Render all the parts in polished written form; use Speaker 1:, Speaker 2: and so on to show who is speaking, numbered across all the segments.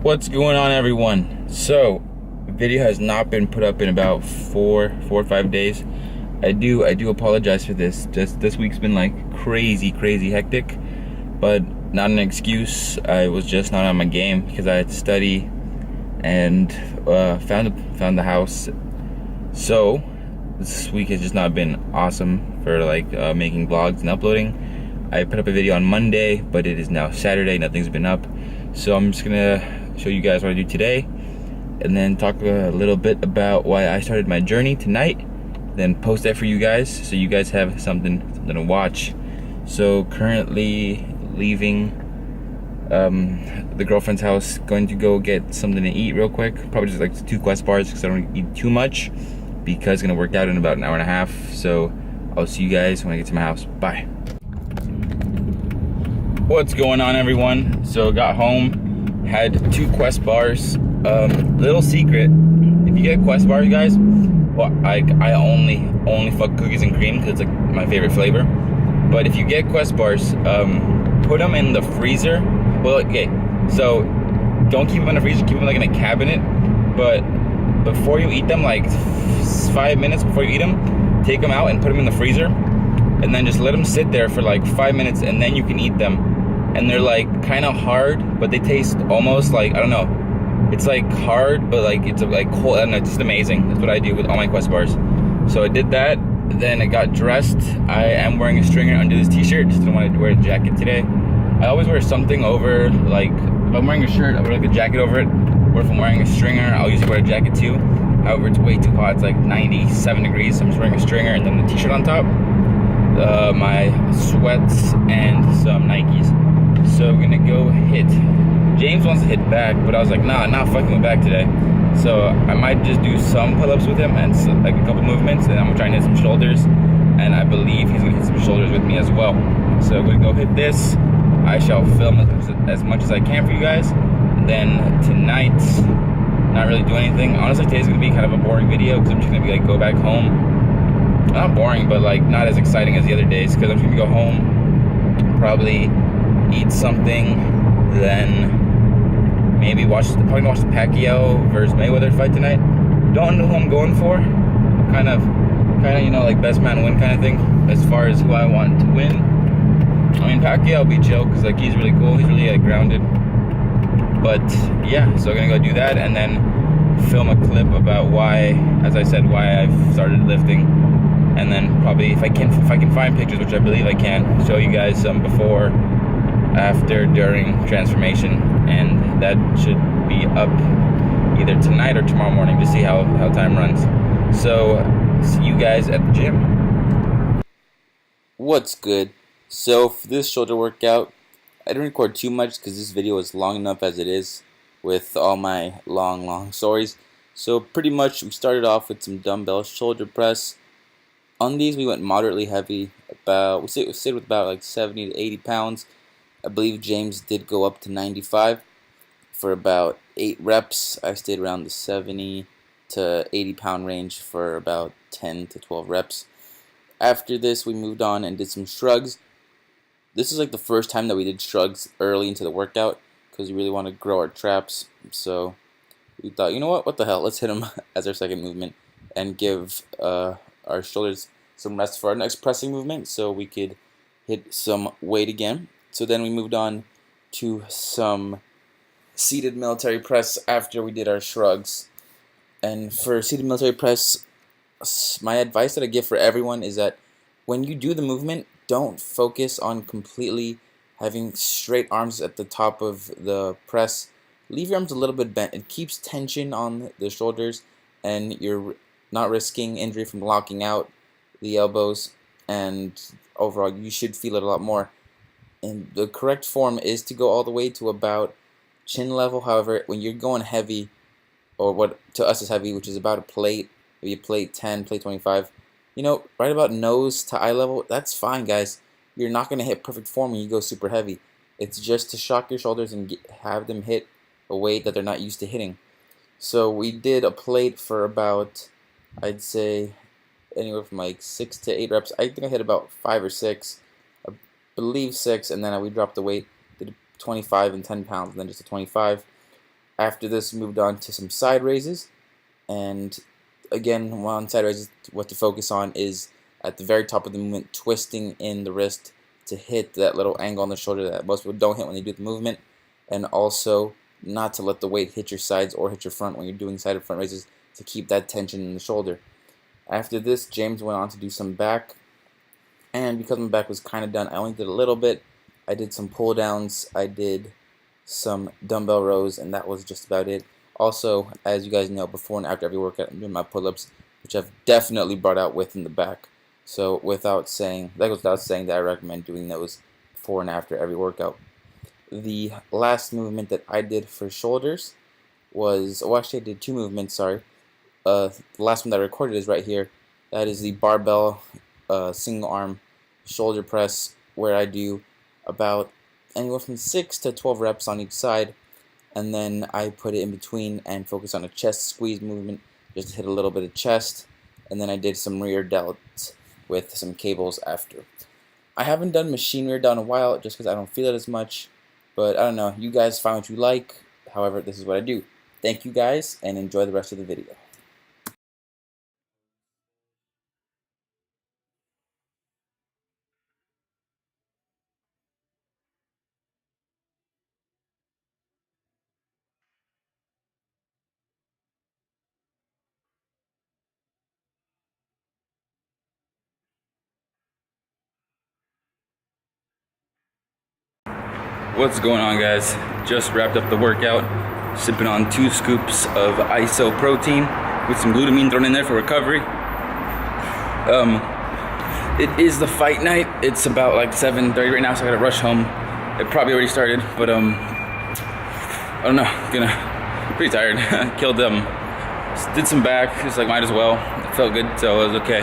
Speaker 1: What's going on, everyone? So, video has not been put up in about four or 5 days. I do apologize for this. Just this week's been like crazy hectic, but not an excuse. I was just not on my game because I had to study and found the house. So this week has just not been awesome for making vlogs and uploading. I put up a video on Monday, but it is now Saturday. Nothing's been up, so I'm just gonna show you guys what I do today, and then talk a little bit about why I started my journey tonight. Then post that for you guys, so you guys have something to watch. So currently leaving the girlfriend's house, going to go get something to eat real quick. Probably just like 2 Quest bars because I don't eat too much, because it's gonna work out in about an hour and a half. So I'll see you guys when I get to my house. Bye. What's going on, everyone? So got home, had 2 Quest bars. Little secret, if you get Quest bars, guys, well, I only fuck cookies and cream because it's like my favorite flavor. But if you get Quest bars, put them in the freezer. Well, okay, so don't keep them in the freezer, keep them like in a cabinet. But before you eat them, like 5 minutes before you eat them, take them out and put them in the freezer, and then just let them sit there for like 5 minutes, and then you can eat them. And they're like kind of hard, but they taste almost like, I don't know, it's like hard, but like it's like cold. I don't know, it's just amazing. That's what I do with all my Quest bars. So I did that, then I got dressed. I am wearing a stringer under this t-shirt, just didn't want to wear a jacket today. I always wear something over, like if I'm wearing a shirt, I wear like a jacket over it, or if I'm wearing a stringer, I'll usually wear a jacket too. However, it's way too hot, it's like 97 degrees, so I'm just wearing a stringer and then the t-shirt on top, my sweats, and some Nikes. So we're gonna go hit. James wants to hit back, but I was like, nah, not fucking with back today. So I might just do some pull-ups with him and like a couple movements, and I'm gonna try and hit some shoulders. And I believe he's gonna hit some shoulders with me as well. So we're gonna go hit this. I shall film as much as I can for you guys. And then tonight, not really do anything. Honestly, today's gonna be kind of a boring video because I'm just gonna be like, go back home. Not boring, but like not as exciting as the other days, because I'm just gonna go home, probably eat something, then maybe probably watch the Pacquiao versus Mayweather fight tonight. Don't know who I'm going for. Kind of, you know, like best man win kind of thing. As far as who I want to win, I mean, Pacquiao will be chill because like he's really cool. He's really grounded. But yeah, so I'm gonna go do that and then film a clip about why, as I said, why I've started lifting. And then probably if I can find pictures, which I believe I can, show you guys some before, after, during transformation, and that should be up either tonight or tomorrow morning to see how time runs. So see you guys at the gym. What's good? So for this shoulder workout, I didn't record too much because this video is long enough as it is with all my long stories. So pretty much we started off with some dumbbell shoulder press. On these we went moderately heavy, we stayed with about like 70 to 80 pounds. I believe James did go up to 95 for about 8 reps. I stayed around the 70 to 80 pound range for about 10 to 12 reps. After this, we moved on and did some shrugs. This is like the first time that we did shrugs early into the workout because we really want to grow our traps. So we thought, you know what the hell, let's hit them as our second movement and give our shoulders some rest for our next pressing movement so we could hit some weight again. So then we moved on to some seated military press after we did our shrugs. And for seated military press, my advice that I give for everyone is that when you do the movement, don't focus on completely having straight arms at the top of the press. Leave your arms a little bit bent. It keeps tension on the shoulders, and you're not risking injury from locking out the elbows, and overall you should feel it a lot more. And the correct form is to go all the way to about chin level. However, when you're going heavy, or what to us is heavy, which is about a plate, maybe a plate 10, plate 25, you know, right about nose to eye level, that's fine, guys. You're not going to hit perfect form when you go super heavy. It's just to shock your shoulders and have them hit a weight that they're not used to hitting. So we did a plate for about, I'd say, anywhere from like 6 to 8 reps. I think I hit about 5 or 6. Believe 6, and then we dropped the weight, did 25 and 10 pounds, and then just a 25. After this, moved on to some side raises, and again, on side raises, what to focus on is at the very top of the movement, twisting in the wrist to hit that little angle on the shoulder that most people don't hit when they do the movement, and also not to let the weight hit your sides or hit your front when you're doing side and front raises to keep that tension in the shoulder. After this, James went on to do some back, and because my back was kind of done, I only did a little bit. I did some pull downs, I did some dumbbell rows, and that was just about it. Also, as you guys know, before and after every workout, I'm doing my pull-ups, which I've definitely brought out width in the back. So without saying that I recommend doing those before and after every workout. The last movement that I did for shoulders was, oh, actually I did two movements, sorry. The last one that I recorded is right here. That is the barbell single arm shoulder press, where I do about anywhere from 6 to 12 reps on each side, and then I put it in between and focus on a chest squeeze movement just to hit a little bit of chest, and then I did some rear delts with some cables after. I haven't done machine rear delt in a while just because I don't feel it as much, but I don't know, you guys find what you like. However, this is what I do. Thank you guys, and enjoy the rest of the video. What's going on, guys? Just wrapped up the workout, sipping on 2 scoops of ISO protein with some glutamine thrown in there for recovery. It is the fight night. It's about like 7:30 right now, so I gotta rush home. It probably already started, but I don't know, pretty tired. Killed did some back, just like might as well. It felt good, so it was okay.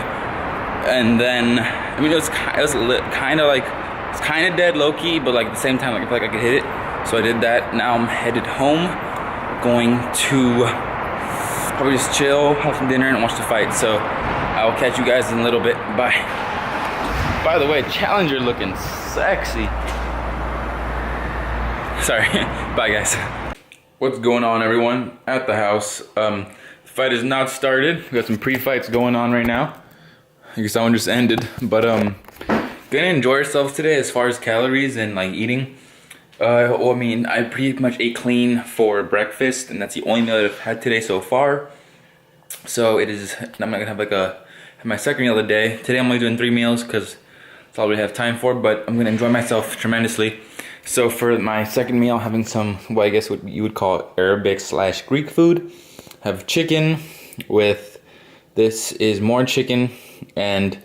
Speaker 1: And then, I mean, it was kind of like, it's kind of dead low-key, but like at the same time, like I feel like I could hit it. So I did that. Now I'm headed home, going to probably just chill, have some dinner, and watch the fight. So I'll catch you guys in a little bit. Bye. By the way, Challenger looking sexy. Sorry. Bye, guys. What's going on, everyone? At the house. The fight is not started. We got some pre-fights going on right now. I guess that one just ended, but gonna enjoy ourselves today as far as calories and like eating. Well, I mean, I pretty much ate clean for breakfast, and that's the only meal that I've had today so far. So it is, I'm not gonna have my second meal of the day. Today I'm only doing 3 meals because that's all we have time for, but I'm gonna enjoy myself tremendously. So for my second meal, having some, what I guess what you would call Arabic/Greek food. Have chicken with, this is more chicken and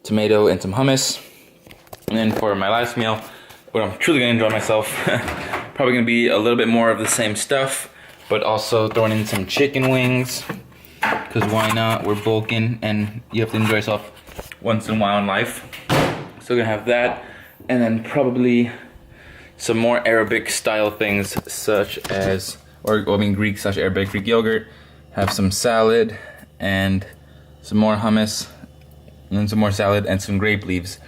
Speaker 1: tomato and some hummus. And then for my last meal, where I'm truly gonna enjoy myself, probably gonna be a little bit more of the same stuff, but also throwing in some chicken wings, because why not? We're bulking and you have to enjoy yourself once in a while in life. So gonna have that, and then probably some more Arabic style things such as, Greek/Arabic, Greek yogurt, have some salad and some more hummus, and then some more salad and some grape leaves.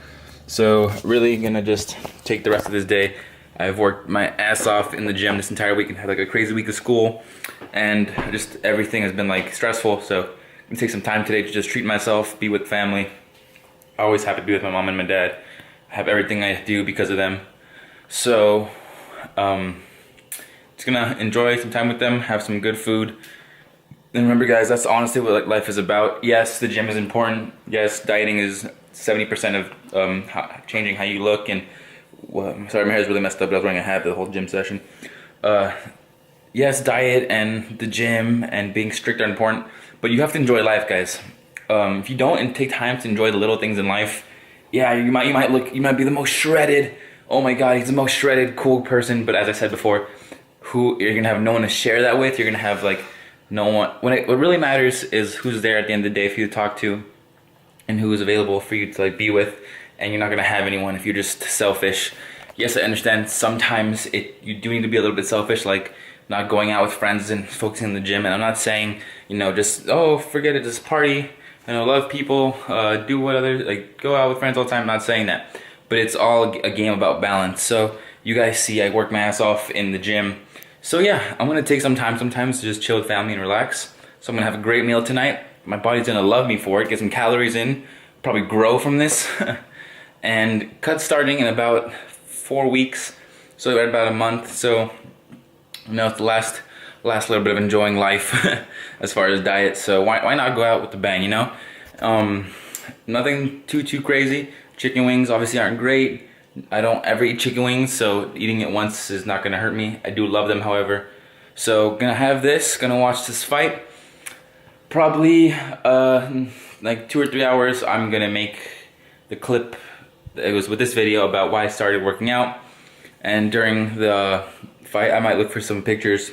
Speaker 1: So really gonna just take the rest of this day. I've worked my ass off in the gym this entire week and had like a crazy week of school, and just everything has been like stressful. So I'm gonna take some time today to just treat myself, be with family. Always happy to be with my mom and my dad. I have everything I do because of them. So just gonna enjoy some time with them, have some good food. And remember, guys, that's honestly what like life is about. Yes, the gym is important. Yes, dieting is 70% of changing how you look. And sorry, my hair's really messed up, but I was wearing a hat the whole gym session. Yes, diet and the gym and being strict are important, but you have to enjoy life, guys. If you don't and take time to enjoy the little things in life, yeah, you might be the most shredded. Oh my God, he's the most shredded, cool person. But as I said before, you're gonna have no one to share that with. You're gonna have like no one. What really matters is who's there at the end of the day for you to talk to, and who is available for you to like be with. And you're not gonna have anyone if you're just selfish. Yes, I understand sometimes you do need to be a little bit selfish, like not going out with friends and focusing on the gym. And I'm not saying, just, oh, forget it, just party, love people, do what others, like go out with friends all the time. I'm not saying that, but it's all a game about balance. So you guys see I work my ass off in the gym. So yeah, I'm gonna take some time sometimes to just chill with family and relax. So I'm gonna have a great meal tonight. My body's gonna love me for it, get some calories in, probably grow from this. And cut starting in about 4 weeks, so about a month. So you know, it's the last little bit of enjoying life as far as diet. So why not go out with the bang, you know? Nothing too crazy. Chicken wings obviously aren't great. I don't ever eat chicken wings, so eating it once is not gonna hurt me. I do love them, however. So gonna have this, gonna watch this fight. Probably like 2 or 3 hours, I'm gonna make the clip. It was with this video about why I started working out. And during the fight, I might look for some pictures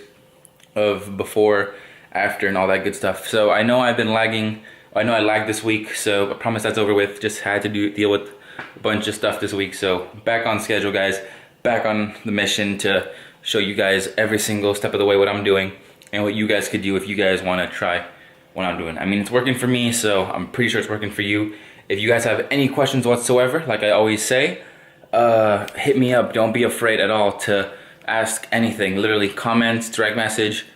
Speaker 1: of before, after, and all that good stuff. So I know I've been lagging. I know I lagged this week, so I promise that's over with. Just had to deal with a bunch of stuff this week. So back on schedule, guys. Back on the mission to show you guys every single step of the way what I'm doing and what you guys could do if you guys want to try what I'm doing. I mean, it's working for me, so I'm pretty sure it's working for you. If you guys have any questions whatsoever, like I always say, hit me up. Don't be afraid at all to ask anything. Literally comments, direct message,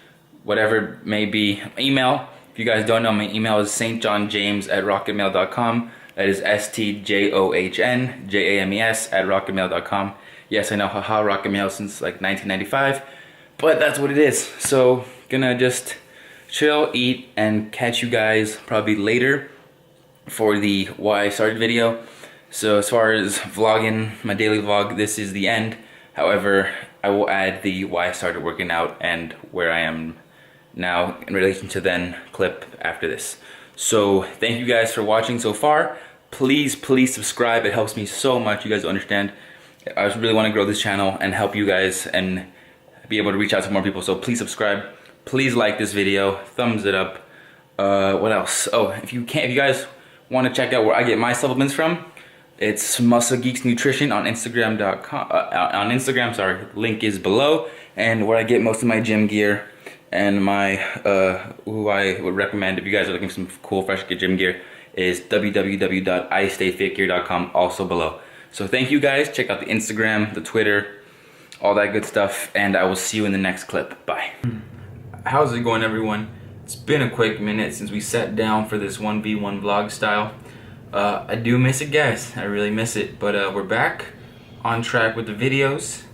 Speaker 1: whatever it may be. Email. If you guys don't know, my email is stjohnjames@rocketmail.com. That is stjohnjames@rocketmail.com. Yes, I know, haha, Rocket Mail since like 1995, but that's what it is. So gonna just chill, eat, and catch you guys probably later for the why I started video. So as far as vlogging, my daily vlog, this is the end. However, I will add the why I started working out and where I am now in relation to then clip after this. So thank you guys for watching so far. Please subscribe. It helps me so much. You guys don't understand. I just really want to grow this channel and help you guys and be able to reach out to more people. So please subscribe. Please like this video. Thumbs it up. What else? Oh, if you guys want to check out where I get my supplements from, it's Muscle Geeks Nutrition on Instagram.com. On Instagram, sorry. Link is below. And where I get most of my gym gear and my who I would recommend if you guys are looking for some cool, fresh gym gear is www.istayfitgear.com, also below. So thank you guys. Check out the Instagram, the Twitter, all that good stuff, and I will see you in the next clip. Bye. How's it going, everyone? It's been a quick minute since we sat down for this 1v1 vlog style. I do miss it, guys. I really miss it, but we're back on track with the videos.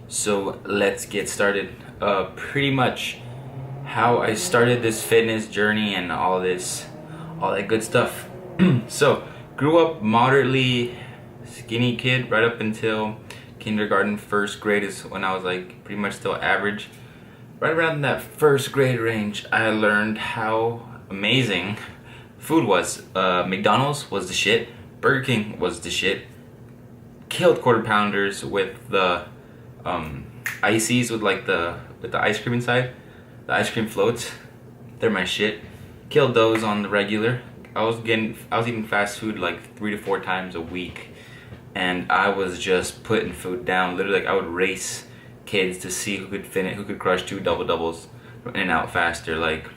Speaker 1: So let's get started. Pretty much how I started this fitness journey and all that good stuff. So grew up moderately skinny kid right up until kindergarten. First grade is when I was like pretty much still average. Right around that first grade range, I learned how amazing food was. McDonald's was the shit. Burger King was the shit. Killed Quarter Pounders with the ices with like the ice cream inside. The ice cream floats. They're my shit. Killed those on the regular. I was eating fast food like 3 to 4 times a week, and I was just putting food down. Literally, like I would race kids to see who could crush 2 double doubles from In-N-Out faster. Like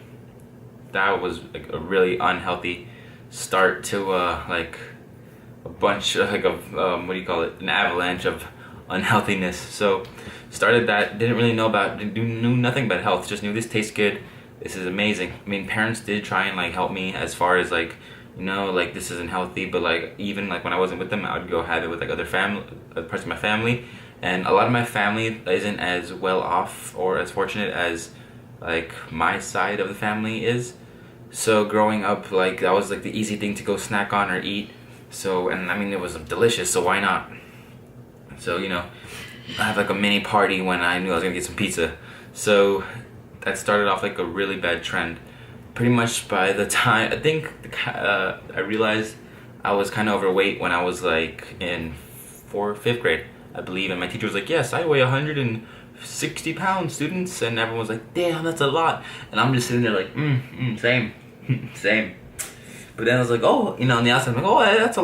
Speaker 1: that was like a really unhealthy start to like a bunch of like what do you call it? An avalanche of unhealthiness. So started that. Didn't really know knew nothing about health. Just knew this tastes good. This is amazing. I mean, parents did try and like help me as far as like, you know, like this isn't healthy, but like even like when I wasn't with them, I would go have it with like other parts of my family, and a lot of my family isn't as well off or as fortunate as like my side of the family is. So growing up, like that was like the easy thing to go snack on or eat. So, and I mean it was delicious, so why not? So, you know, I had like a mini party when I knew I was gonna get some pizza. So that started off like a really bad trend. Pretty much by the time, I think I realized I was kind of overweight when I was like in 5th grade, I believe. And my teacher was like, yes, I weigh 160 pounds, students. And everyone was like, damn, that's a lot. And I'm just sitting there like, same, same. But then I was like, oh, you know, on the outside, I'm like, oh, that's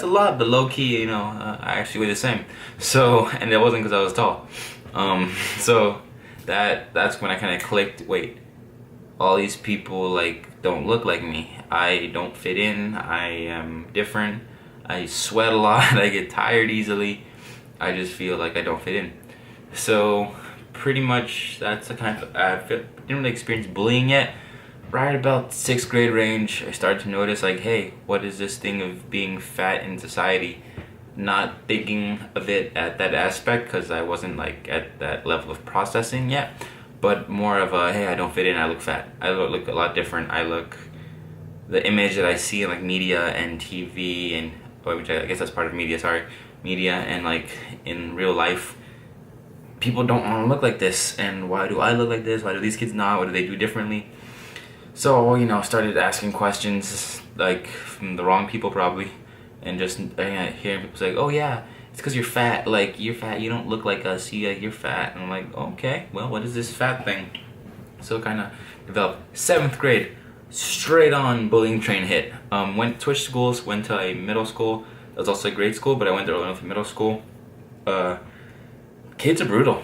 Speaker 1: a lot. But low key, you know, I actually weigh the same. So, and it wasn't because I was tall. So that's when I kind of clicked, wait, all these people like don't look like me. I don't fit in. I am different. I sweat a lot. I get tired easily. I just feel like I don't fit in. So pretty much that's the kind of didn't really experience bullying yet. Right about 6th grade range, I started to notice like, hey, what is this thing of being fat in society? Not thinking of it at that aspect because I wasn't like at that level of processing yet, but more of a, hey, I don't fit in, I look fat, I look a lot different, I look, the image that I see in like media and TV and, which I guess that's part of media, sorry, media and like in real life, people don't want to look like this. And why do I look like this? Why do these kids not? What do they do differently? So, started asking questions like from the wrong people probably, and just hearing people say, oh yeah, it's because you're fat, like you're fat, you don't look like us, you're fat. And I'm like, okay, well, what is this fat thing? So kind of developed. 7th grade, straight on bullying train hit. Switched schools, went to a middle school. That was also a grade school, but I went to Illinois Middle School. Kids are brutal.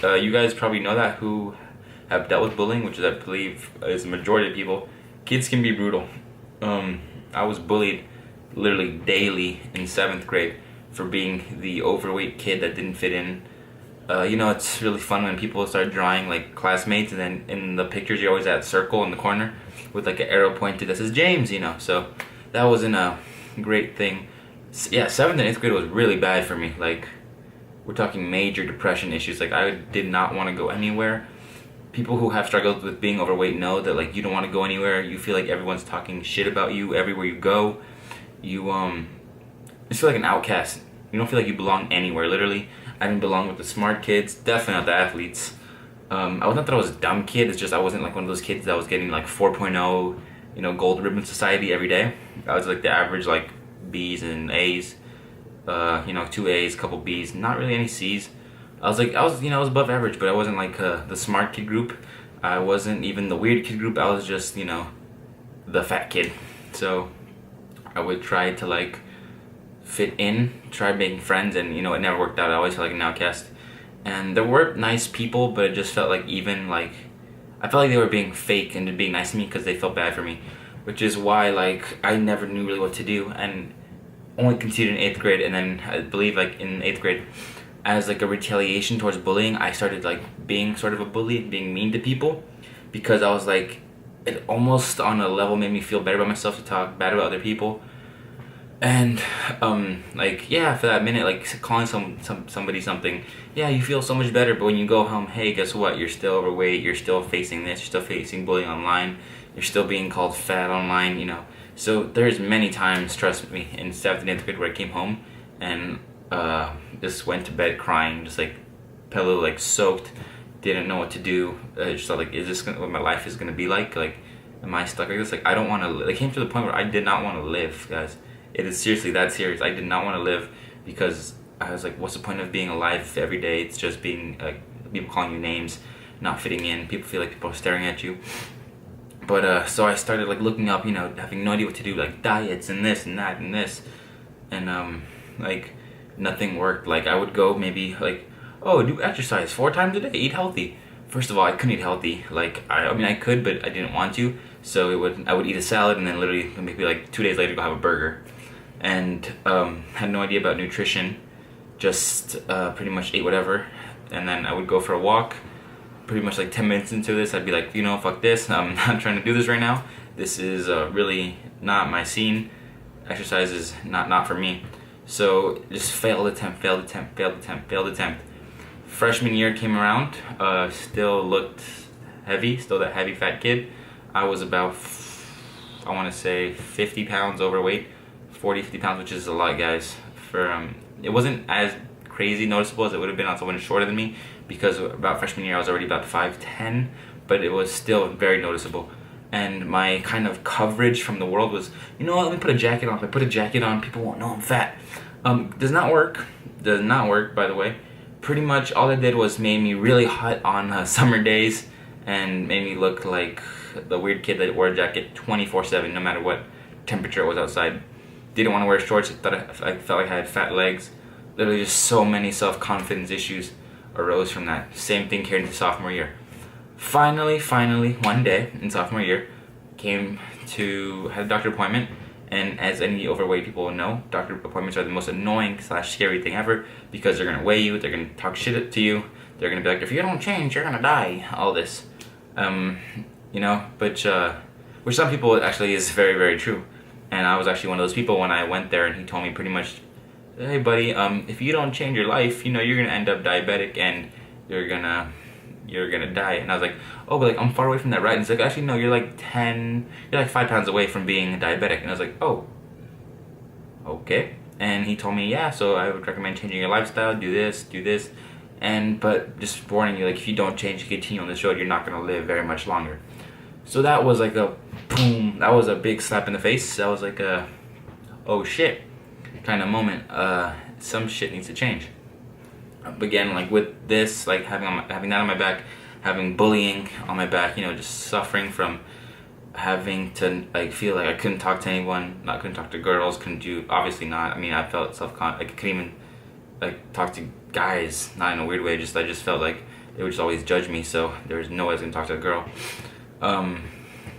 Speaker 1: You guys probably know that who have dealt with bullying, which is, I believe, is the majority of people. Kids can be brutal. I was bullied literally daily in 7th grade for being the overweight kid that didn't fit in. It's really fun when people start drawing like classmates, and then in the pictures you're always at circle in the corner with like an arrow pointed that says James, so that wasn't a great thing. Yeah, 7th and 8th grade was really bad for me. Like, we're talking major depression issues. Like, I did not want to go anywhere. People who have struggled with being overweight know that like you don't want to go anywhere. You feel like everyone's talking shit about you everywhere you go. You just feel like an outcast. You don't feel like you belong anywhere. Literally, I didn't belong with the smart kids. Definitely not the athletes. I was not that I was a dumb kid. It's just I wasn't like one of those kids that was getting like 4.0, gold ribbon society every day. I was like the average like B's and A's. 2 A's, couple B's, not really any C's. I was above average, but I wasn't like the smart kid group. I wasn't even the weird kid group. I was just, the fat kid. So I would try to like fit in, try making friends, and it never worked out. I always felt like an outcast. And there were nice people, but it just felt like I felt like they were being fake and being nice to me because they felt bad for me, which is why like I never knew really what to do, and only considered in 8th grade. And then I believe like in 8th grade, as like a retaliation towards bullying, I started like being sort of a bully, being mean to people, because I was like, it almost on a level made me feel better about myself to talk bad about other people. And for that minute, like calling somebody something, yeah, you feel so much better. But when you go home, hey, guess what? You're still overweight. You're still facing this. You're still facing bullying online. You're still being called fat online. So there's many times, trust me, in 7th and 8th grade where I came home and just went to bed crying, just like pillow like soaked, didn't know what to do. Just thought like, is this what my life is gonna be like? Like, am I stuck like this? Like, I don't want to. It came to the point where I did not want to live, guys. It is seriously that serious. I did not want to live because I was like, what's the point of being alive every day? It's just being people calling you names, not fitting in. People feel like people are staring at you. But so I started like looking up, having no idea what to do, like diets and this and that and this, and like nothing worked. Like I would go maybe like, oh, do exercise 4 times a day, eat healthy. First of all, I couldn't eat healthy. Like I could, but I didn't want to. So I would eat a salad and then literally maybe like 2 days later go have a burger, and had no idea about nutrition. Just pretty much ate whatever, and then I would go for a walk. Pretty much like 10 minutes into this, I'd be like, fuck this, I'm not trying to do this right now. This is really not my scene. Exercise is not for me. So just failed attempt. Freshman year came around, still looked heavy, still that heavy fat kid. I was about, I want to say 50 pounds overweight, 50 pounds, which is a lot, guys. It wasn't as crazy noticeable as it would have been on someone shorter than me, because about freshman year I was already about 5'10", but it was still very noticeable. And my kind of coverage from the world was, let me put a jacket on. If I put a jacket on, people won't know I'm fat. Does not work, by the way. Pretty much all it did was made me really hot on summer days, and made me look like the weird kid that wore a jacket 24/7, no matter what temperature it was outside. Didn't want to wear shorts. I felt like I had fat legs. Literally just so many self-confidence issues arose from that. Same thing carried into sophomore year. Finally, one day in sophomore year, had a doctor appointment, and as any overweight people know, doctor appointments are the most annoying / scary thing ever, because they're gonna weigh you, they're gonna talk shit to you, they're gonna be like, if you don't change, you're gonna die. All this, you know, which some people actually is very, very true. And I was actually one of those people when I went there, and he told me pretty much, hey buddy, if you don't change your life, you know, you're gonna end up diabetic and you're gonna die. And I was like, oh, but like I'm far away from that, right? And he's like, actually no, you're like 5 pounds away from being diabetic. And I was like, oh, okay. And he told me, yeah, so I would recommend changing your lifestyle, do this, and but just warning you, like if you don't change, continue on this road, you're not gonna live very much longer. So that was like a boom, that was a big slap in the face. That was like a, oh shit kind of moment. Some shit needs to change. Again, like with this, like having that on my back, having bullying on my back, you know, just suffering from having to like feel like I couldn't talk to anyone, couldn't talk to girls, couldn't do, obviously not. I mean, I felt like I couldn't even like talk to guys, not in a weird way. I just felt like they would just always judge me. So there was no way I was gonna talk to a girl.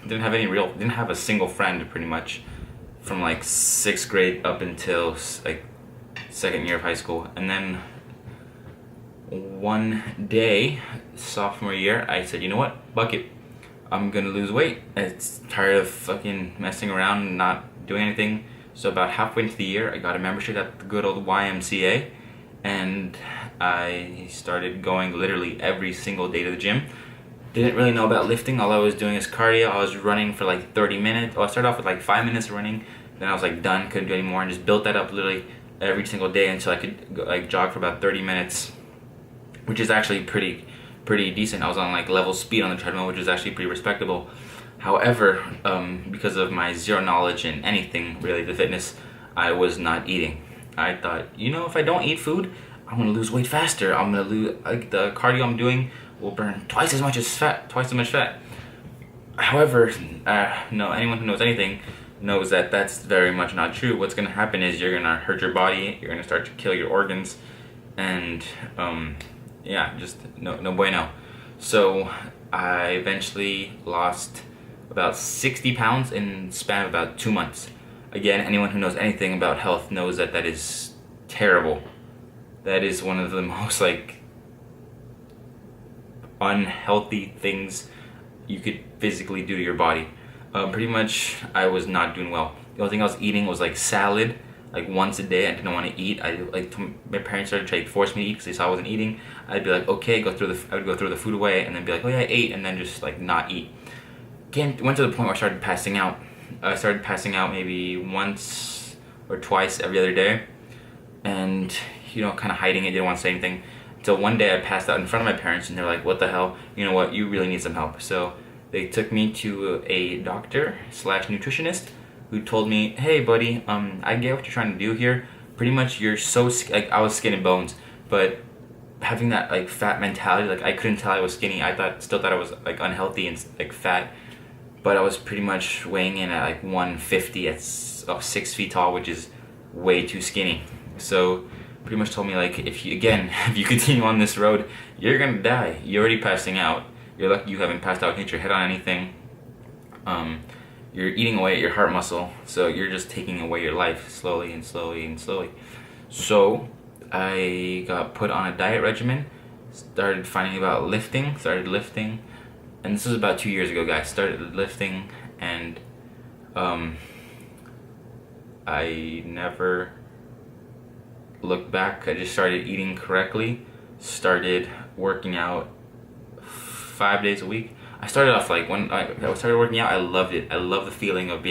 Speaker 1: Didn't have a single friend pretty much from like 6th grade up until like 2nd year of high school. And then one day, sophomore year, I said, you know what, buck it, I'm gonna lose weight. It's tired of fucking messing around and not doing anything. So about halfway into the year, I got a membership at the good old YMCA, and I started going literally every single day to the gym. Didn't really know about lifting. All I was doing is cardio. I was running for like 30 minutes. I started off with like 5 minutes running, then I was like done, couldn't do any more, and just built that up literally every single day until I could go, like jog for about 30 minutes, which is actually pretty decent. I was on like level speed on the treadmill, which is actually pretty respectable. However, because of my zero knowledge in anything related to fitness, I was not eating. I thought, you know, if I don't eat food, I'm gonna lose weight faster. I'm gonna lose, like, the cardio I'm doing will burn twice as much fat. However, no, anyone who knows anything knows that that's very much not true. What's gonna happen is you're gonna hurt your body, you're gonna start to kill your organs, and yeah, just no bueno. So I eventually lost about 60 pounds in the span of about 2 months. Again, anyone who knows anything about health knows that that is terrible. That is one of the most like unhealthy things you could physically do to your body. Pretty much, I was not doing well. The only thing I was eating was like salad, like once a day. I didn't want to eat. My parents started trying to force me to eat because they saw I wasn't eating. I'd be like, okay, I would go throw the food away, and then be like, oh yeah, I ate, and then just like not eat. Went to the point where I started passing out. I started passing out maybe once or twice every other day, and you know, kind of hiding it, didn't want to say anything. Until one day I passed out in front of my parents, and they're like, what the hell? You know what? You really need some help. So they took me to a doctor / nutritionist who told me, hey buddy, I get what you're trying to do here. Pretty much you're so, like, I was skin and bones, but having that like fat mentality, like I couldn't tell I was skinny. I still thought I was like unhealthy and like fat, but I was pretty much weighing in at like 150 at 6 feet tall, which is way too skinny. So pretty much told me, like, if you continue on this road, you're gonna die. You're already passing out. You're lucky you haven't passed out, hit your head on anything. You're eating away at your heart muscle, so you're just taking away your life slowly and slowly and slowly. So I got put on a diet regimen, started lifting, and this was about 2 years ago, guys. Started lifting, and I never looked back. I just started eating correctly, started working out 5 days a week. I started off like when I started working out, I loved it. I love the feeling of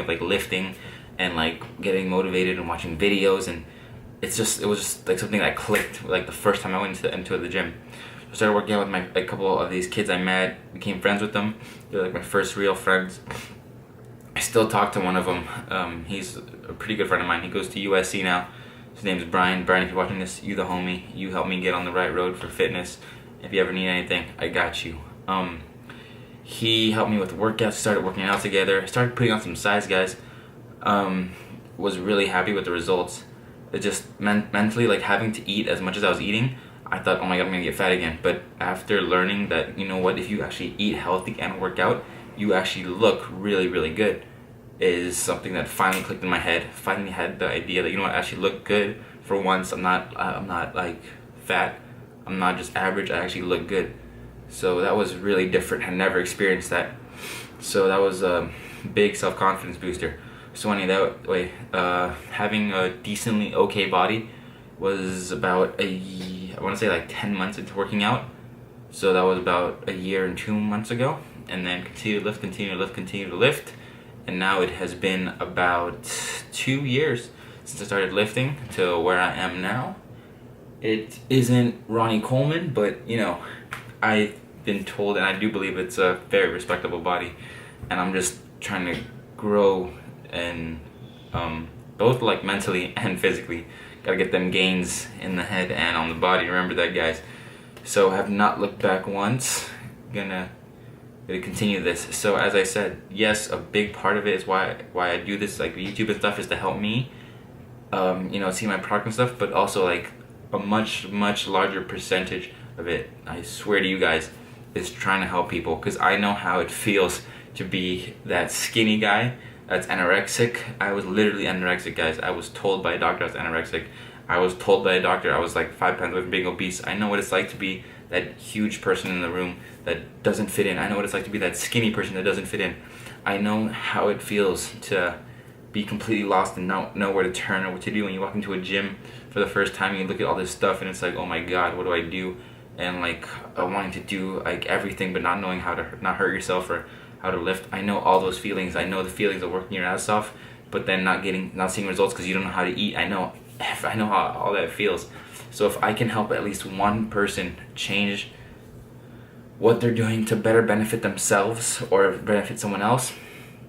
Speaker 1: like lifting and like getting motivated and watching videos, and it was just like something that clicked like the first time I went into the gym. I started working out with a couple of these kids I met, became friends with them. They're like my first real friends. I still talk to one of them. He's a pretty good friend of mine. He goes to USC now. His name's Brian. Brian, if you're watching this, you the homie. You helped me get on the right road for fitness. If you ever need anything, I got you. He helped me with the workouts, started working out together, started putting on some size, guys. Was really happy with the results. It just mentally, like having to eat as much as I was eating, I thought, oh my god, I'm gonna get fat again. But after learning that, you know what, if you actually eat healthy and work out, you actually look really, really good, is something that finally clicked in my head. Finally had the idea that, you know what, I actually look good for once. I'm not like fat. I'm not just average, I actually look good. So that was really different. I never experienced that. So that was a big self-confidence booster. So anyway, having a decently okay body was about I want to say like 10 months into working out. So that was about a year and 2 months ago. And then continue to lift. And now it has been about 2 years since I started lifting to where I am now. It isn't Ronnie Coleman, but you know, I've been told, and I do believe it's a very respectable body, and I'm just trying to grow and both like mentally and physically. Gotta get them gains in the head and on the body. Remember that, guys. So have not looked back once. Gonna continue this. So as I said, yes, a big part of it is why I do this, like YouTube and stuff, is to help me, you know, see my product and stuff, but also like a much larger percentage of it, I swear to you guys, is trying to help people, because I know how it feels to be that skinny guy that's anorexic. I was literally anorexic, guys. I was told by a doctor I was anorexic. I was told by a doctor I was like 5 pounds away from being obese. I know what it's like to be that huge person in the room that doesn't fit in. I know what it's like to be that skinny person that doesn't fit in. I know how it feels to be completely lost and not know where to turn or what to do when you walk into a gym for the first time. You look at all this stuff and it's like, oh my god, what do I do? And like wanting to do like everything but not knowing how to not hurt yourself or how to lift. I know all those feelings. I know the feelings of working your ass off but then not seeing results because you don't know how to eat. I know how all that feels. So if I can help at least one person change what they're doing to better benefit themselves or benefit someone else,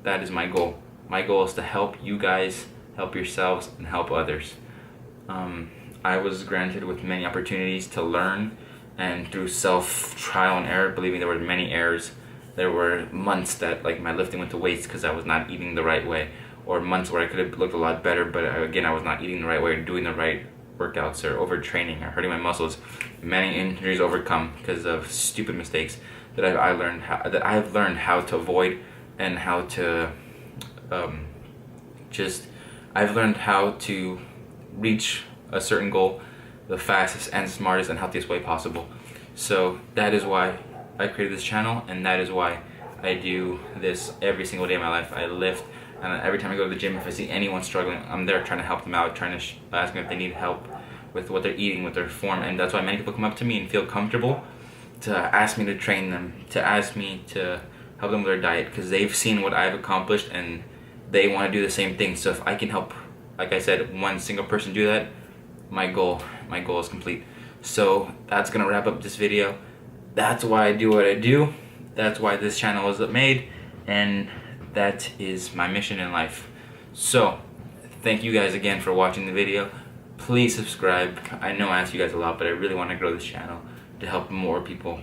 Speaker 1: that is my goal. My goal is to help you guys, help yourselves, and help others. I was granted with many opportunities to learn, and through self-trial and error, believing there were many errors. There were months that like my lifting went to waste because I was not eating the right way, or months where I could have looked a lot better, but again, I was not eating the right way or doing the right workouts or overtraining or hurting my muscles. Many injuries overcome because of stupid mistakes that I've learned how to avoid, and how to I've learned how to reach a certain goal the fastest and smartest and healthiest way possible. So that is why I created this channel, and that is why I do this every single day of my life. I lift, and every time I go to the gym, if I see anyone struggling, I'm there trying to help them out, trying to ask them if they need help with what they're eating, with their form. And that's why many people come up to me and feel comfortable to ask me to train them, to ask me to help them with their diet, because they've seen what I've accomplished and they want to do the same thing. So if I can help, like I said, one single person do that, my goal is complete. So that's gonna wrap up this video. That's why I do what I do. That's why this channel was made, and that is my mission in life. So thank you guys again for watching the video. Please subscribe. I know I ask you guys a lot, but I really want to grow this channel to help more people.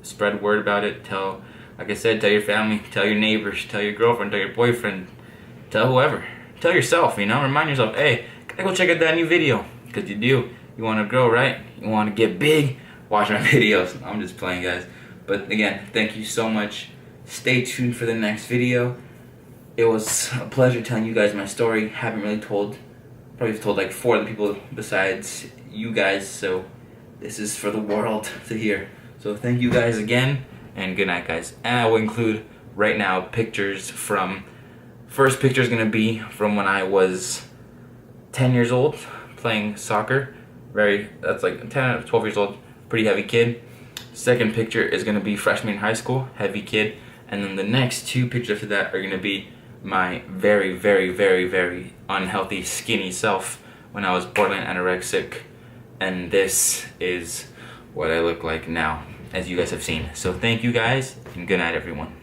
Speaker 1: Spread word about it. Like I said, tell your family, tell your neighbors, tell your girlfriend, tell your boyfriend, tell whoever. Tell yourself, you know, remind yourself, hey, gotta go check out that new video. Because you want to grow, right? You want to get big, watch my videos. I'm just playing, guys. But again, thank you so much. Stay tuned for the next video. It was a pleasure telling you guys my story. Haven't really probably told like 4 other people besides you guys. So this is for the world to hear. So thank you guys again, and good night, guys. And I will include right now pictures from, first picture is going to be from when I was 10 years old playing soccer. That's like 10 or 12 years old, pretty heavy kid. Second picture is going to be freshman in high school, heavy kid. And then the next 2 pictures after that are going to be my very unhealthy, skinny self when I was borderline anorexic. And this is what I look like now, as you guys have seen. So thank you guys, and good night, everyone.